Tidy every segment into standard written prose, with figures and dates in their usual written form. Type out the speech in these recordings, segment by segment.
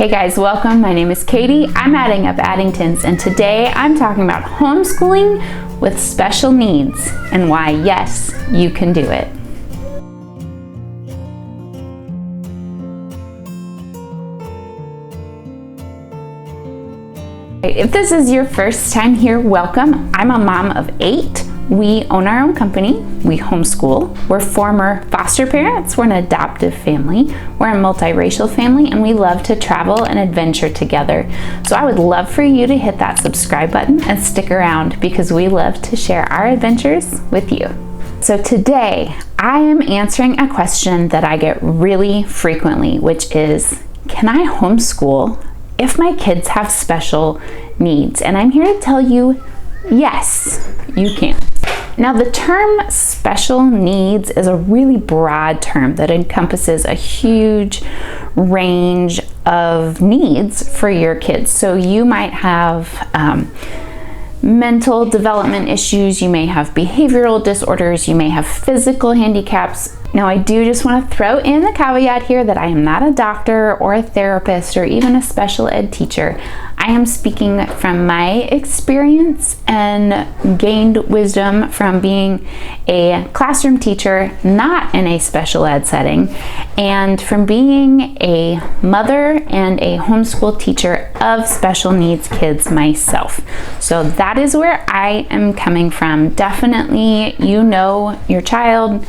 Hey guys, welcome. My name is Katie. I'm adding up Addingtons, and today I'm talking about homeschooling with special needs and why, yes, you can do it. If this is your first time here, welcome. I'm a mom of 8. We own our own company. We homeschool. We're former foster parents. We're an adoptive family. We're a multiracial family, and we love to travel and adventure together. So I would love for you to hit that subscribe button and stick around because we love to share our adventures with you. So today I am answering a question that I get really frequently, which is, can I homeschool if my kids have special needs? And I'm here to tell you, yes, you can. Now, the term special needs is a really broad term that encompasses a huge range of needs for your kids. So you might have mental development issues, you may have behavioral disorders, you may have physical handicaps. Now, I do just want to throw in the caveat here that I am not a doctor or a therapist or even a special ed teacher. I am speaking from my experience and gained wisdom from being a classroom teacher, not in a special ed setting, and from being a mother and a homeschool teacher of special needs kids myself. So that is where I am coming from. Definitely, you know your child.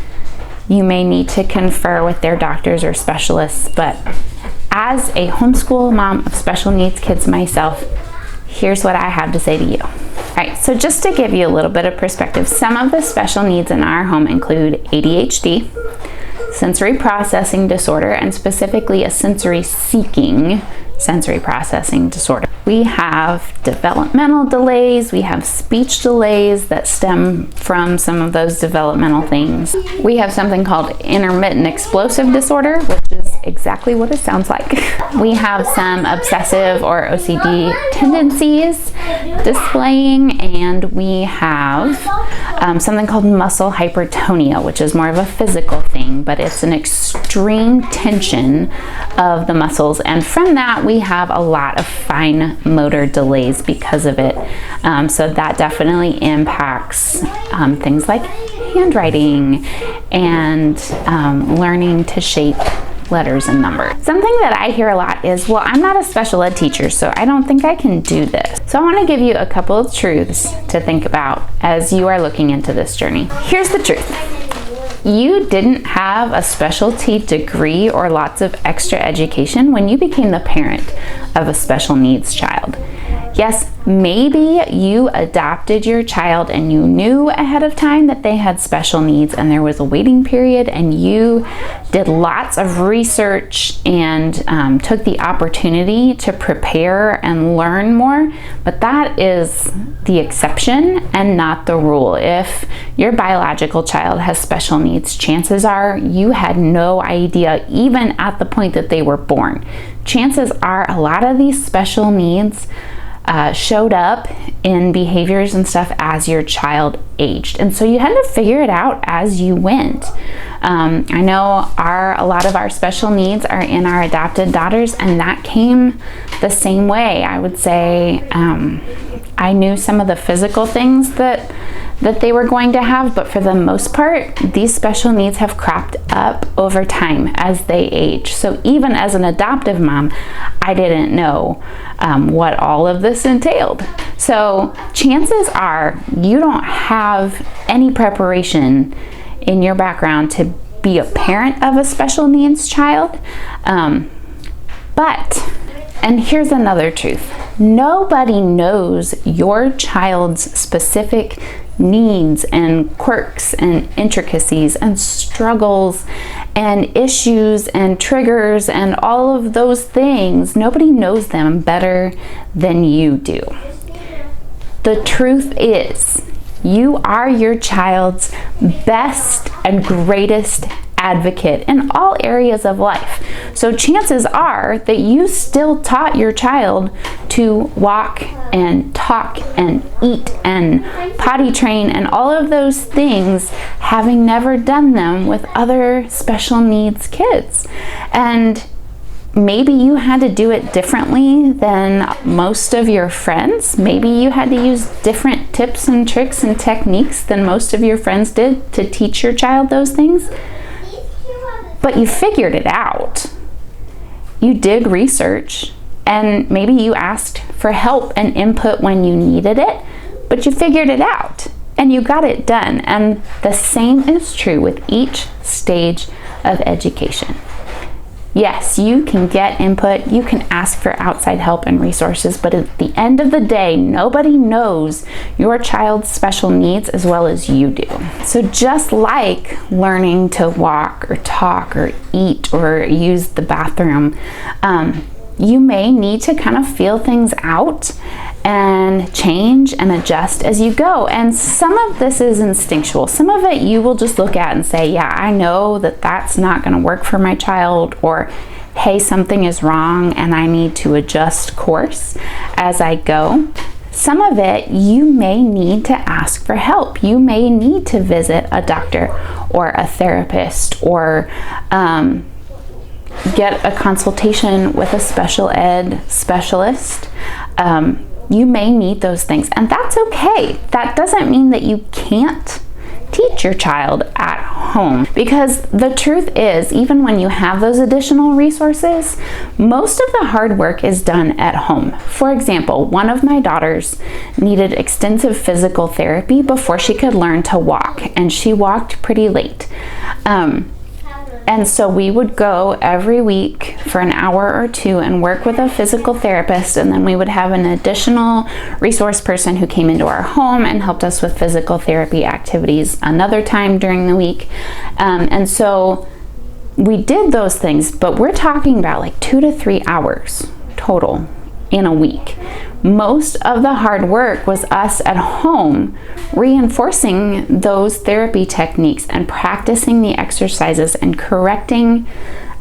You may need to confer with their doctors or specialists, but as a homeschool mom of special needs kids myself, here's what I have to say to you. All right, so just to give you a little bit of perspective, some of the special needs in our home include ADHD, sensory processing disorder, and specifically a sensory seeking sensory processing disorder. We have developmental delays, we have speech delays that stem from some of those developmental things. We have something called intermittent explosive disorder, which is exactly what it sounds like. We have some obsessive or OCD tendencies displaying, and we have something called muscle hypertonia, which is more of a physical thing, but it's an extreme tension of the muscles, and from that we have a lot of fine motor delays because of it. So that definitely impacts things like handwriting and learning to shape letters and numbers. Something that I hear a lot is, well, I'm not a special ed teacher, so I don't think I can do this. So I want to give you a couple of truths to think about as you are looking into this journey. Here's the truth. You didn't have a specialty degree or lots of extra education when you became the parent of a special needs child. Yes, maybe you adopted your child and you knew ahead of time that they had special needs and there was a waiting period, and you did lots of research and took the opportunity to prepare and learn more, but that is the exception and not the rule. If your biological child has special needs, chances are you had no idea even at the point that they were born. Chances are a lot of these special needs showed up in behaviors and stuff as your child aged, and so you had to figure it out as you went. I know a lot of our special needs are in our adopted daughters, and that came the same way. I would say I knew some of the physical things that they were going to have, but for the most part, these special needs have cropped up over time as they age. So even as an adoptive mom, I didn't know what all of this entailed. So chances are you don't have any preparation in your background to be a parent of a special needs child. And here's another truth. Nobody knows your child's specific needs and quirks and intricacies and struggles and issues and triggers and all of those things. Nobody knows them better than you do. The truth is, you are your child's best and greatest advocate in all areas of life. So chances are that you still taught your child to walk and talk and eat and potty train and all of those things, having never done them with other special needs kids. And maybe you had to do it differently than most of your friends. Maybe you had to use different tips and tricks and techniques than most of your friends did to teach your child those things. But you figured it out. You did research, and maybe you asked for help and input when you needed it, but you figured it out and you got it done. And the same is true with each stage of education. Yes, you can get input, you can ask for outside help and resources, but at the end of the day, nobody knows your child's special needs as well as you do. So just like learning to walk or talk or eat or use the bathroom, you may need to kind of feel things out and change and adjust as you go. And some of this is instinctual. Some of it you will just look at and say, yeah, I know that that's not going to work for my child, or hey, something is wrong and I need to adjust course as I go. Some of it you may need to ask for help. You may need to visit a doctor or a therapist, or get a consultation with a special ed specialist. You may need those things, and that's okay. That doesn't mean that you can't teach your child at home, because the truth is, even when you have those additional resources, most of the hard work is done at home. For example, one of my daughters needed extensive physical therapy before she could learn to walk, and she walked pretty late. And so we would go every week for an hour or two and work with a physical therapist, and then we would have an additional resource person who came into our home and helped us with physical therapy activities another time during the week. And so we did those things, but we're talking about like 2 to 3 hours total in a week. Most of the hard work was us at home reinforcing those therapy techniques and practicing the exercises and correcting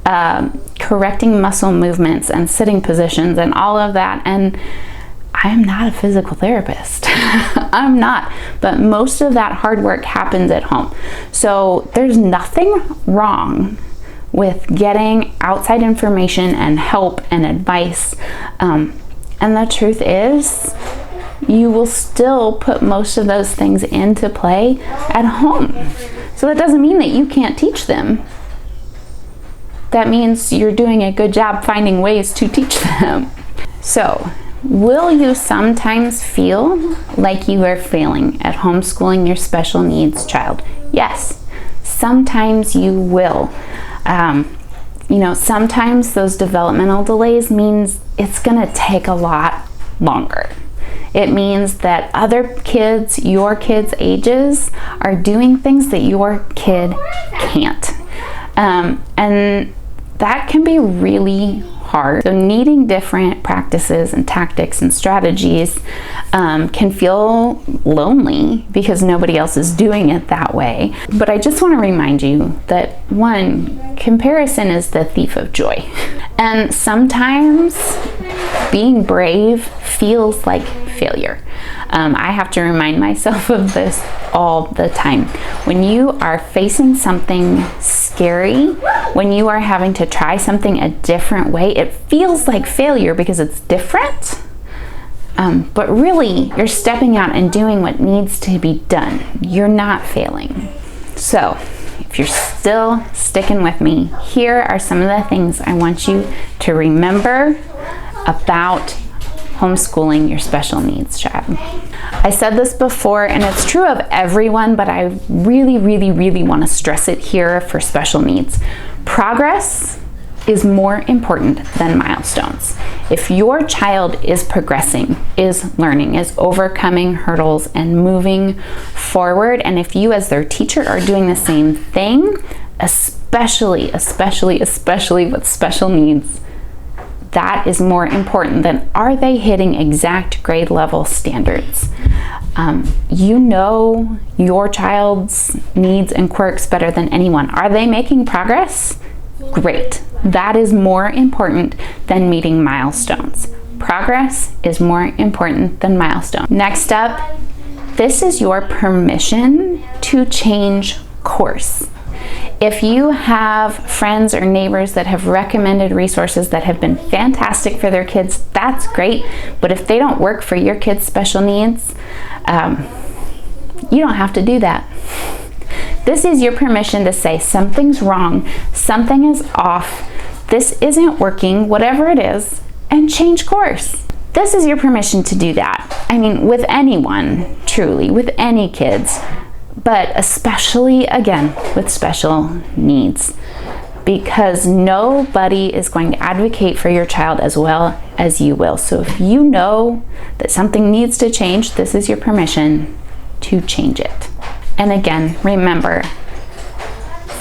muscle movements and sitting positions and all of that. And I am not a physical therapist. I'm not, but most of that hard work happens at home. So there's nothing wrong with getting outside information and help and advice. And the truth is, you will still put most of those things into play at home. So that doesn't mean that you can't teach them. That means you're doing a good job finding ways to teach them. So, will you sometimes feel like you are failing at homeschooling your special needs child? Yes, sometimes you will. Sometimes those developmental delays means it's gonna take a lot longer. It means that other kids, your kids' ages, are doing things that your kid can't. And that can be really hard. So needing different practices and tactics and strategies can feel lonely because nobody else is doing it that way. But I just want to remind you that, one, comparison is the thief of joy. And sometimes being brave feels like failure. I have to remind myself of this all the time. When you are facing something scary, when you are having to try something a different way, it feels like failure because it's different. But really, you're stepping out and doing what needs to be done. You're not failing. So, if you're still sticking with me, here are some of the things I want you to remember about homeschooling your special needs child. I said this before, and it's true of everyone, but I really, really, really want to stress it here for special needs. Progress is more important than milestones. If your child is progressing, is learning, is overcoming hurdles and moving forward, and if you as their teacher are doing the same thing, especially with special needs, that is more important than are they hitting exact grade level standards. You know your child's needs and quirks better than anyone. Are they making progress? Great. That is more important than meeting milestones. Progress is more important than milestones. Next up, this is your permission to change course. If you have friends or neighbors that have recommended resources that have been fantastic for their kids, that's great. But if they don't work for your kids' special needs, you don't have to do that. This is your permission to say something's wrong, something is off, this isn't working, whatever it is, and change course. This is your permission to do that. I mean, with anyone, truly, with any kids, but especially, again, with special needs, because nobody is going to advocate for your child as well as you will. So if you know that something needs to change, this is your permission to change it. And again, remember,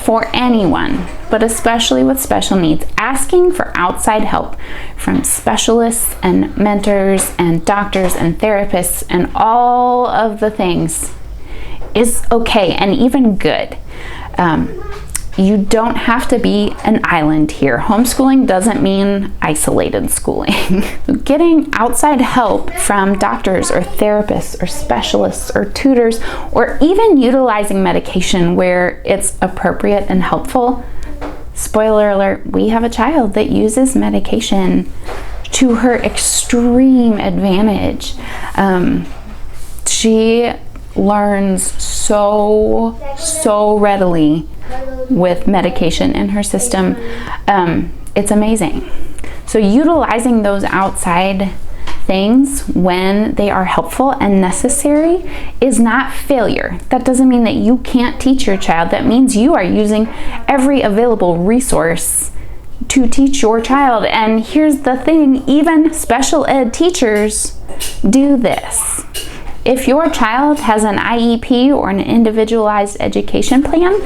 for anyone, but especially with special needs, asking for outside help from specialists and mentors and doctors and therapists and all of the things is okay and even good. You don't have to be an island here. Homeschooling doesn't mean isolated schooling. Getting outside help from doctors or therapists or specialists or tutors, or even utilizing medication where it's appropriate and helpful. Spoiler alert, we have a child that uses medication to her extreme advantage. She learns so readily with medication in her system. It's amazing. So utilizing those outside things when they are helpful and necessary is not failure. That doesn't mean that you can't teach your child. That means you are using every available resource to teach your child. And here's the thing, even special ed teachers do this. If your child has an IEP or an individualized education plan,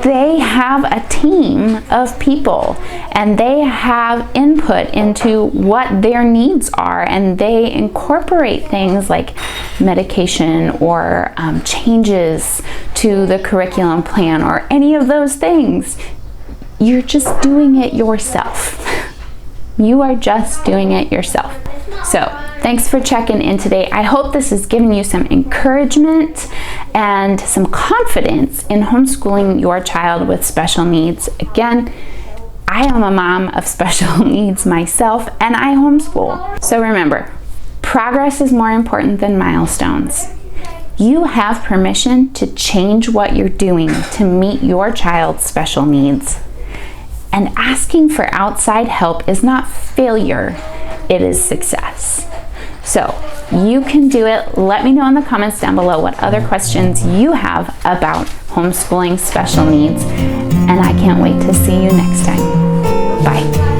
they have a team of people and they have input into what their needs are, and they incorporate things like medication or changes to the curriculum plan or any of those things. You're just doing it yourself. You are just doing it yourself. So thanks for checking in today. I hope this has given you some encouragement and some confidence in homeschooling your child with special needs. Again, I am a mom of special needs myself, and I homeschool. So remember, progress is more important than milestones. You have permission to change what you're doing to meet your child's special needs. And asking for outside help is not failure, it is success. So you can do it. Let me know in the comments down below what other questions you have about homeschooling special needs. And I can't wait to see you next time. Bye.